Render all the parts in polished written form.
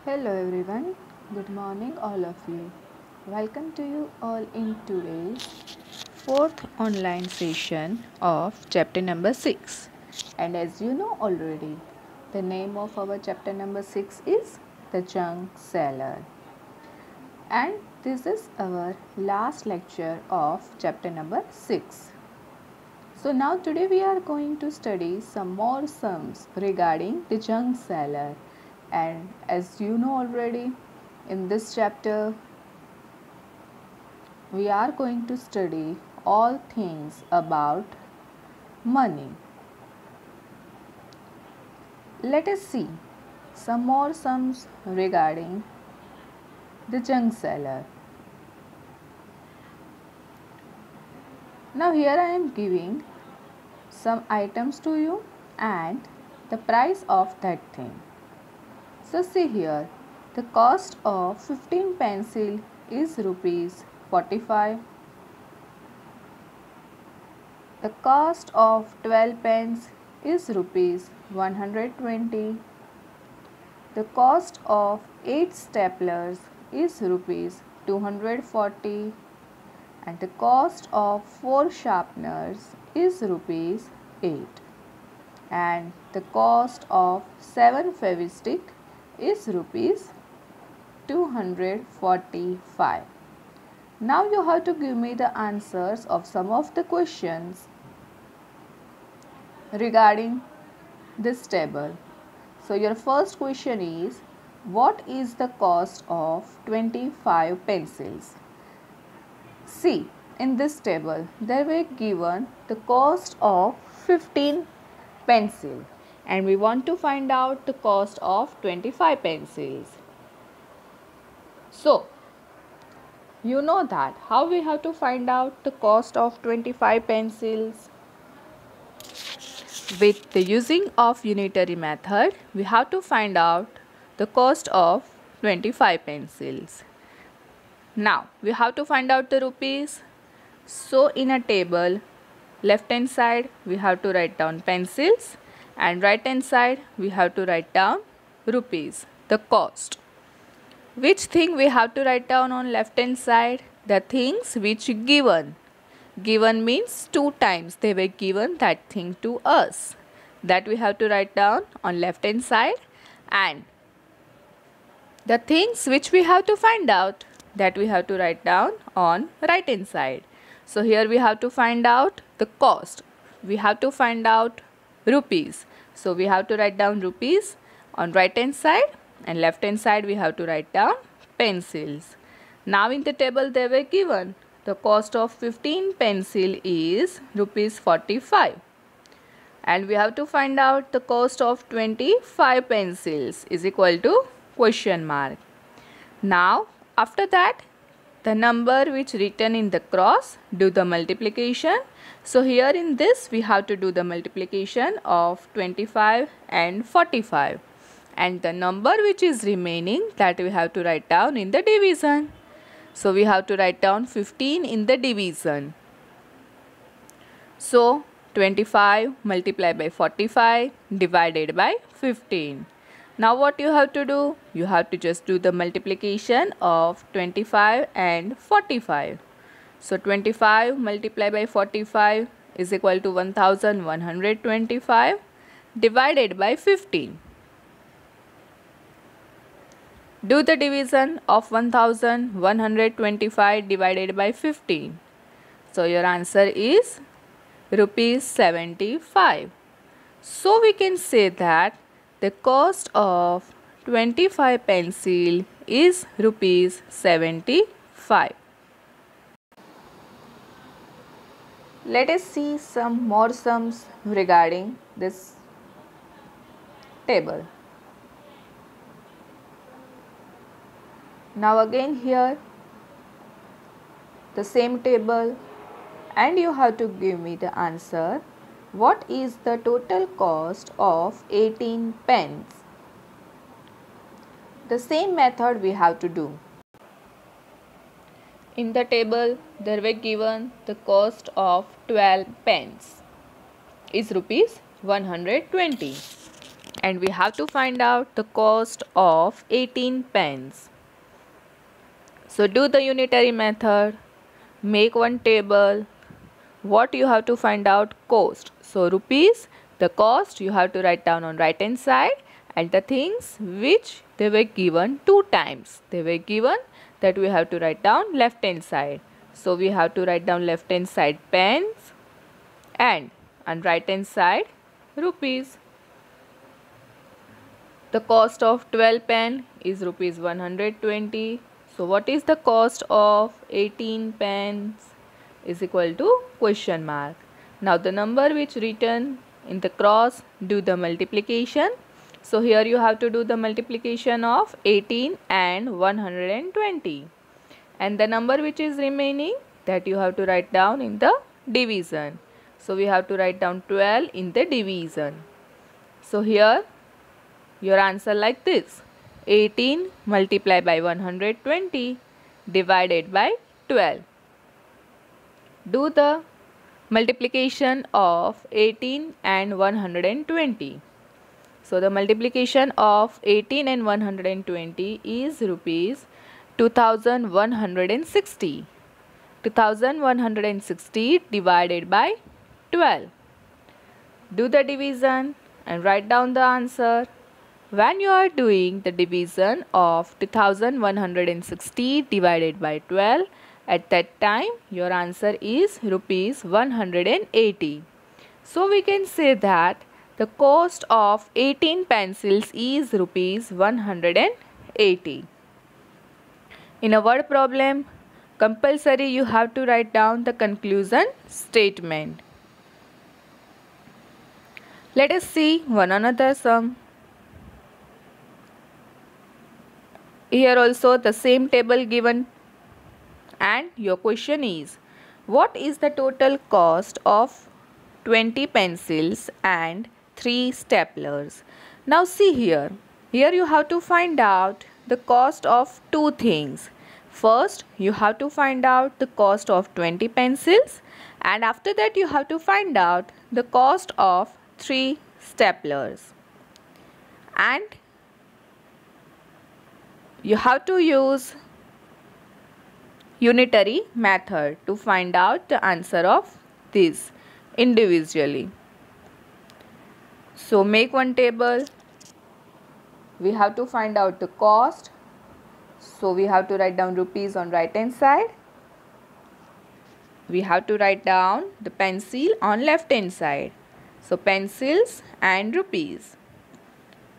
Hello everyone, good morning all of you. Welcome to you all in today's fourth online session of chapter number 6. And as you know already, the name of our chapter number 6 is The Junk Seller. And this is our last lecture of chapter number 6. So now today we are going to study some more sums regarding the junk seller. And as you know already, in this chapter we are going to study all things about money. Let us see some more sums regarding the junk seller. Now here I am giving some items to you and the price of that thing. So see here, the cost of 15 pencil is rupees 45. The cost of 12 pens is rupees 120. The cost of 8 staplers is rupees 240 and the cost of 4 sharpeners is rupees 8 and the cost of 7 Fevistick is rupees 245. Now you have to give me the answers of some of the questions regarding this table. So your first question is, what is the cost of 25 pencils? See, in this table there were given the cost of 15 pencil and we want to find out the cost of 25 pencils. So you know that how we have to find out the cost of 25 pencils. With the using of unitary method, we have to find out the cost of 25 pencils. Now we have to find out the rupees. So in a table, left hand side we have to write down pencils and right hand side we have to write down rupees, the cost. Which thing we have to write down on left hand side? The things which given. Given means 2 times they were given that thing to us. That we have to write down on left hand side, and the things which we have to find out, that we have to write down on right hand side. So here we have to find out the cost. We have to find out rupees. So we have to write down rupees on right hand side and left hand side we have to write down pencils. Now in the table they were given the cost of 15 pencil is rupees 45 and we have to find out the cost of 25 pencils is equal to question mark. Now after that, the number which written in the cross, do the multiplication. So here in this we have to do the multiplication of 25 and 45 and the number which is remaining, that we have to write down in the division. So we have to write down 15 in the division. So 25 multiplied by 45 divided by 15. Now what you have to do? You have to just do the multiplication of 25 and 45. So 25 multiplied by 45 is equal to 1125 divided by 15. Do the division of 1125 divided by 15. So your answer is rupees 75. So we can say that the cost of 25 pencil is rupees 75. Let us see some more sums regarding this table. Now again here the same table and you have to give me the answer. What is the total cost of 18 pens? The same method we have to do. In the table there were given the cost of 12 pens is rupees 120. and we have to find out the cost of 18 pence. So do the unitary method, make one table. What you have to find out? Cost. So rupees, the cost you have to write down on right hand side, and the things which they were given 2 times. They were given that we have to write down left hand side. So we have to write down left hand side pence and on right hand side rupees. The cost of 12 pen is rupees 120. So what is the cost of 18 pence? Is equal to question mark. Now the number which written in the cross, do the multiplication. So here you have to do the multiplication of 18 and 120. And the number which is remaining, that you have to write down in the division. So we have to write down 12 in the division. So here your answer like this: 18 multiplied by 120 divided by 12. Do the multiplication of 18 and 120. So the multiplication of 18 and 120 is rupees 2160. 2160 divided by 12. Do the division and write down the answer. When you are doing the division of 2160 divided by 12, at that time your answer is rupees 180. So we can say that the cost of 18 pencils is rupees 180. In a word problem, compulsory you have to write down the conclusion statement. Let us see one another sum. Here also the same table given, and your question is, what is the total cost of 20 pencils and 3 staplers? Now see here you have to find out the cost of 2 things. First you have to find out the cost of 20 pencils, and after that you have to find out the cost of 3 staplers. And you have to use unitary method to find out the answer of this individually. So make one table. We have to find out the cost. So we have to write down rupees on right hand side. We have to write down the pencil on left hand side. So pencils and rupees.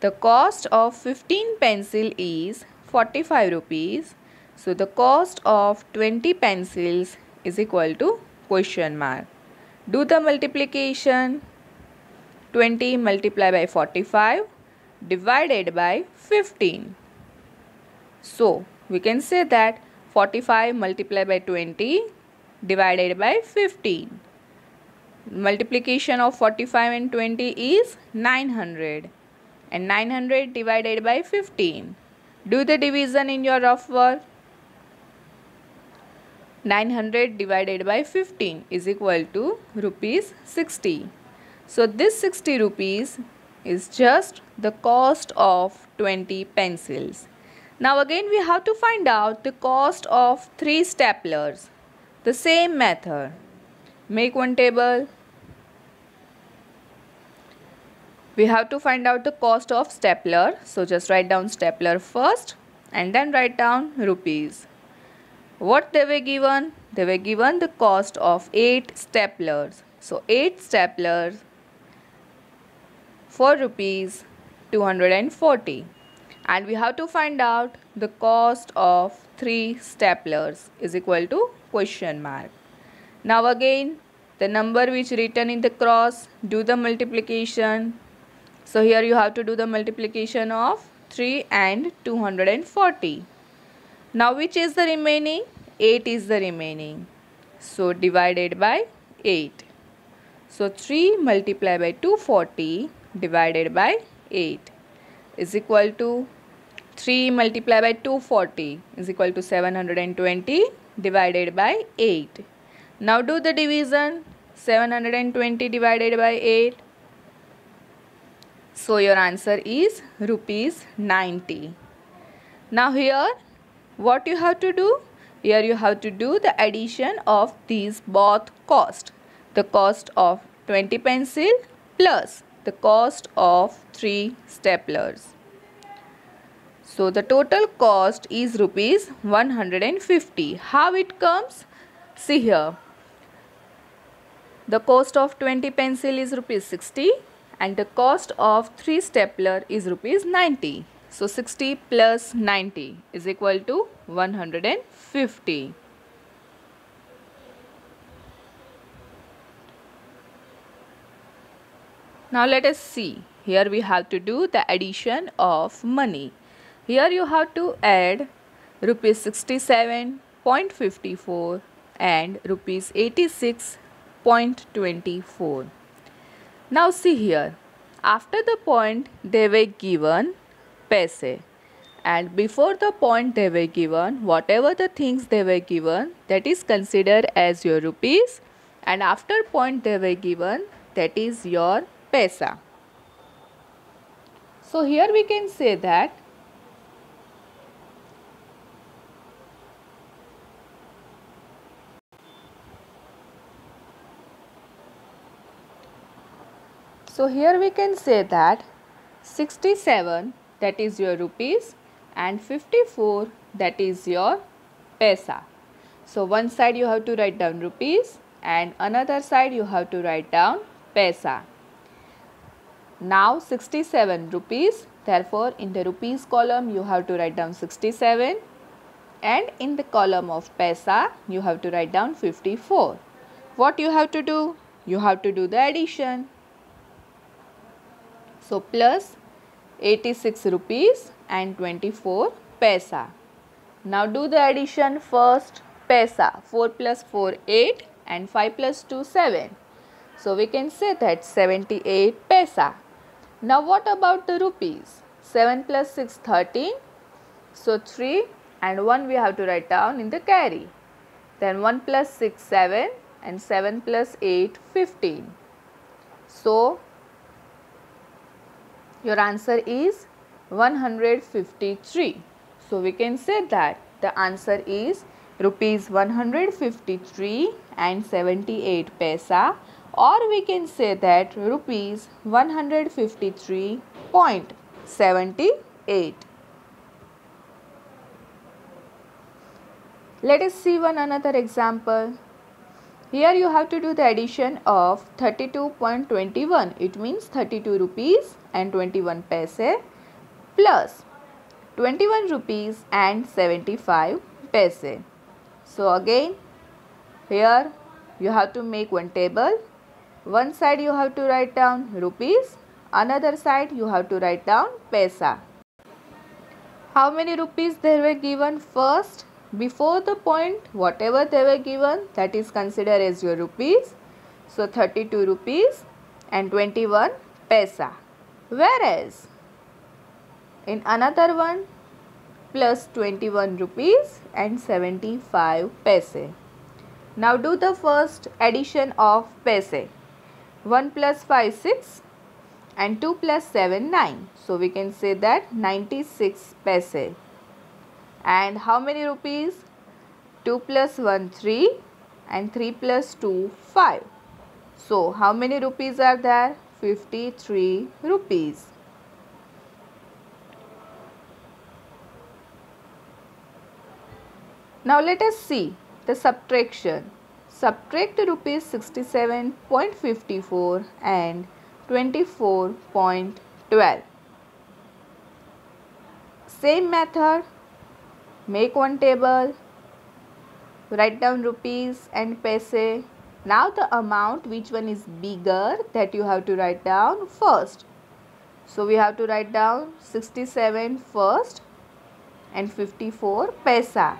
The cost of 15 pencil is 45 rupees. So the cost of 20 pencils is equal to question mark. Do the multiplication. 20 multiplied by 45 divided by 15. So we can say that 45 multiplied by 20 divided by 15. Multiplication of 45 and 20 is 900, and 900 divided by 15. Do the division in your rough work. 900 divided by 15 is equal to rupees 60. So this 60 rupees is just the cost of 20 pencils. Now again we have to find out the cost of 3 staplers. The same method. Make one table. We have to find out the cost of stapler. So just write down stapler first and then write down rupees. What they were given? They were given the cost of 8 staplers. So 8 staplers for rupees 240. And we have to find out the cost of 3 staplers is equal to question mark. Now again the number which written in the cross, do the multiplication. So here you have to do the multiplication of 3 and 240. Now which is the remaining? 8 is the remaining. So divided by 8. So 3 multiplied by 240 divided by 8 is equal to 3 multiplied by 240 is equal to 720 divided by 8. Now do the division. 720 divided by 8. So your answer is rupees 90. Now here what you have to do? Here you have to do the addition of these both cost. The cost of 20 pencil plus the cost of 3 staplers. So the total cost is rupees 150. How it comes? See here. The cost of 20 pencil is rupees 60 and the cost of 3 stapler is rupees 90. So 60 plus 90 is equal to 150. Now let us see. Here we have to do the addition of money. Here you have to add rupees 67.54 and rupees 86.24. Now see here. After the point they were given paise, and before the point they were given whatever the things they were given, that is considered as your rupees, and after point they were given, that is your paisa. So here we can say that So here we can say that 67, that is your rupees, and 54, that is your paisa. So one side you have to write down rupees and another side you have to write down paisa. Now 67 rupees, therefore in the rupees column you have to write down 67 and in the column of paisa you have to write down 54. What you have to do? You have to do the addition. So plus 86 rupees and 24 paisa. Now do the addition first. Paisa, 4 plus 4 8 and 5 plus 2 7. So we can say that 78 paisa. Now what about the rupees? 7 plus 6 13. So 3 and 1 we have to write down in the carry. Then 1 plus 6 7 and 7 plus 8 15. So your answer is 153. So we can say that the answer is rupees 153 and 78 paisa, or we can say that rupees 153.78. Let us see one another example. Here you have to do the addition of 32.21. It means 32 rupees and 21 paise plus 21 rupees and 75 paise. So again here you have to make one table. One side you have to write down rupees, another side you have to write down paisa. How many rupees they were given first? Before the point, whatever they were given, that is considered as your rupees. So 32 rupees and 21 paisa. Whereas in another one, plus 21 rupees and 75 paise. Now do the first addition of paise. 1 plus 5 6 and 2 plus 7 9. So we can say that 96 paise. And how many rupees? 2 plus 1 3 and 3 plus 2 5. So how many rupees are there? 53 rupees. Now let us see the subtraction. Subtract rupees 67.54 and 24.12. Same method. Make one table, write down rupees and paise. Now the amount which one is bigger, that you have to write down first. So we have to write down 67 first and 54 paisa.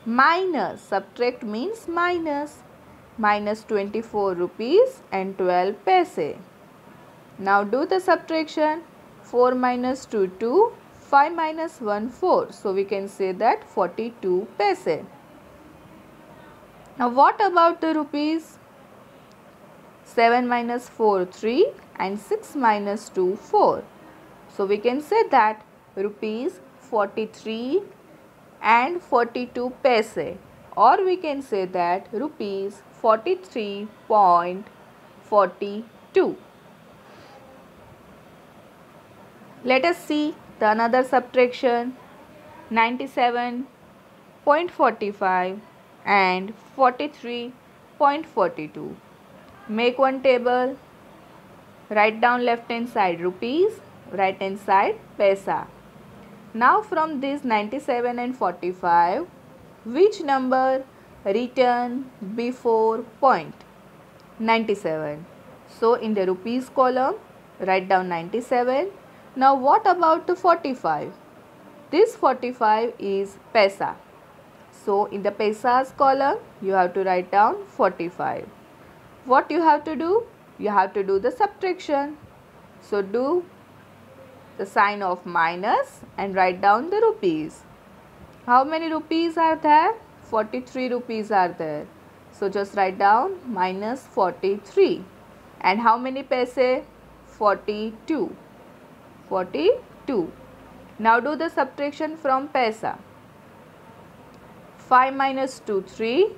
Minus, subtract means minus, minus 24 rupees and 12 paise. Now do the subtraction. 4 minus 2 2. 5 minus 1 4. So we can say that 42 paise. Now what about the rupees? 7 minus 4 3 and 6 minus 2 4. So we can say that rupees 43 and 42 paise, or we can say that rupees 43.42. Let us see the another subtraction. 97.45 and 43.42. Make one table. Write down left hand side rupees, right hand side paisa. Now from this 97 and 45, which number written before point? 97. So in the rupees column, write down 97. Now what about the 45? This 45 is paisa. So in the paisas column, you have to write down 45. What you have to do? You have to do the subtraction. So do the sign of minus and write down the rupees. How many rupees are there? 43 rupees are there. So just write down minus 43. And how many paise? 42. 42. Now do the subtraction from paisa. 5 minus 2 3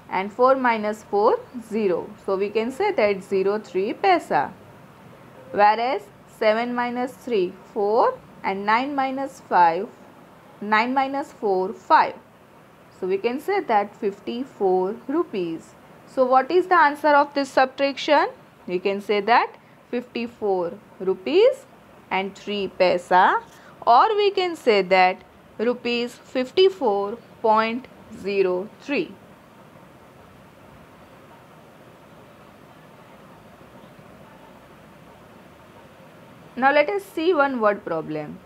and 4 minus 4 0. So we can say that 03 paisa. Whereas 7 minus 3 4 and 9 minus 4 5. So we can say that 54 rupees. So what is the answer of this subtraction? We can say that 54 rupees and 3 paisa, or we can say that rupees 54.03. Now let us see one word problem.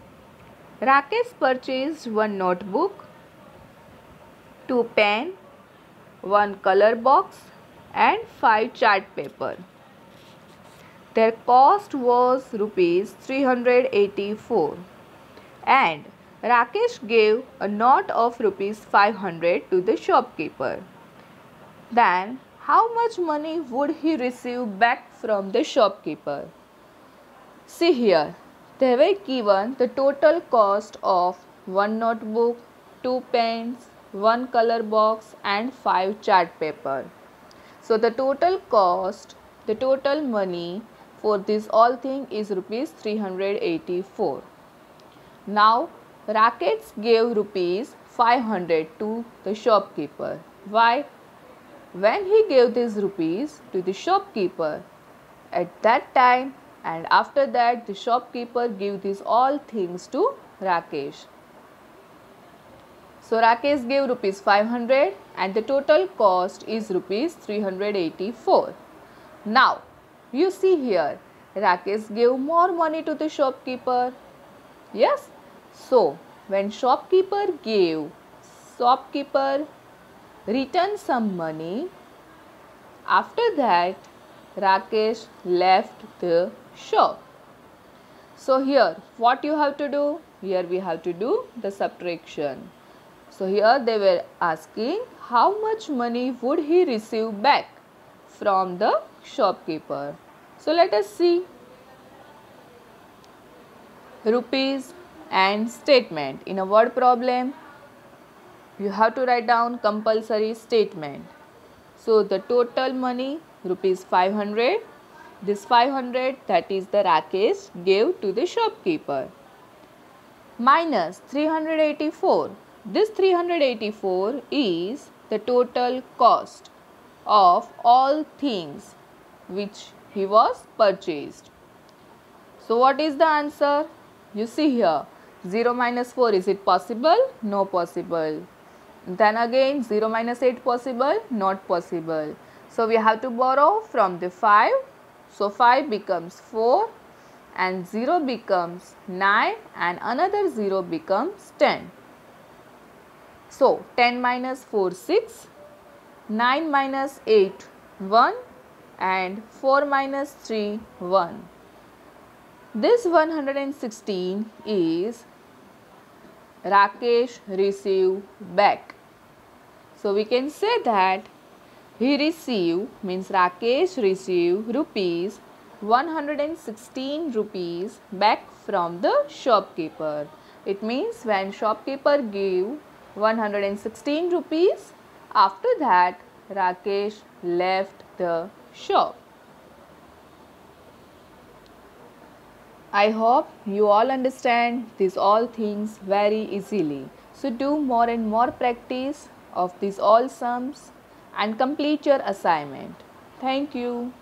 Rakesh purchased one notebook, 2 pen, 1 color box and 5 chart paper. Their cost was rupees 384 and Rakesh gave a note of rupees 500 to the shopkeeper. Then how much money would he receive back from the shopkeeper? See here, they were given the total cost of 1 notebook, 2 pens, 1 color box and 5 chart paper. So the total cost, the total money for this all thing is rupees 384. Now Rakesh gave rupees 500 to the shopkeeper. Why? When he gave these rupees to the shopkeeper, at that time and after that the shopkeeper gave these all things to Rakesh. So Rakesh gave rupees 500 and the total cost is rupees 384. Now you see here, Rakesh gave more money to the shopkeeper. Yes. So when shopkeeper returned some money. After that Rakesh left the shop. So here what you have to do? Here we have to do the subtraction. So here they were asking how much money would he receive back from the shopkeeper. So let us see. Rupees and statement. In a word problem, you have to write down compulsory statement. So the total money rupees 500. This 500, that is the Rakesh gave to the shopkeeper. Minus 384. This 384 is the total cost of all things which he was purchased. So what is the answer? You see here, 0 minus 4, is it possible? No possible. Then again 0 minus 8 possible? Not possible. So we have to borrow from the 5. So 5 becomes 4 and 0 becomes 9 and another 0 becomes 10. So 10 minus 4 6, 9 minus 8 1 and 4 minus 3 1. This 116 is Rakesh received back. So we can say that He received means Rakesh received rupees 116 rupees back from the shopkeeper. It means when shopkeeper gave 116 rupees, after that Rakesh left the shop. I hope you all understand these all things very easily. So do more and more practice of these all sums and complete your assignment. Thank you.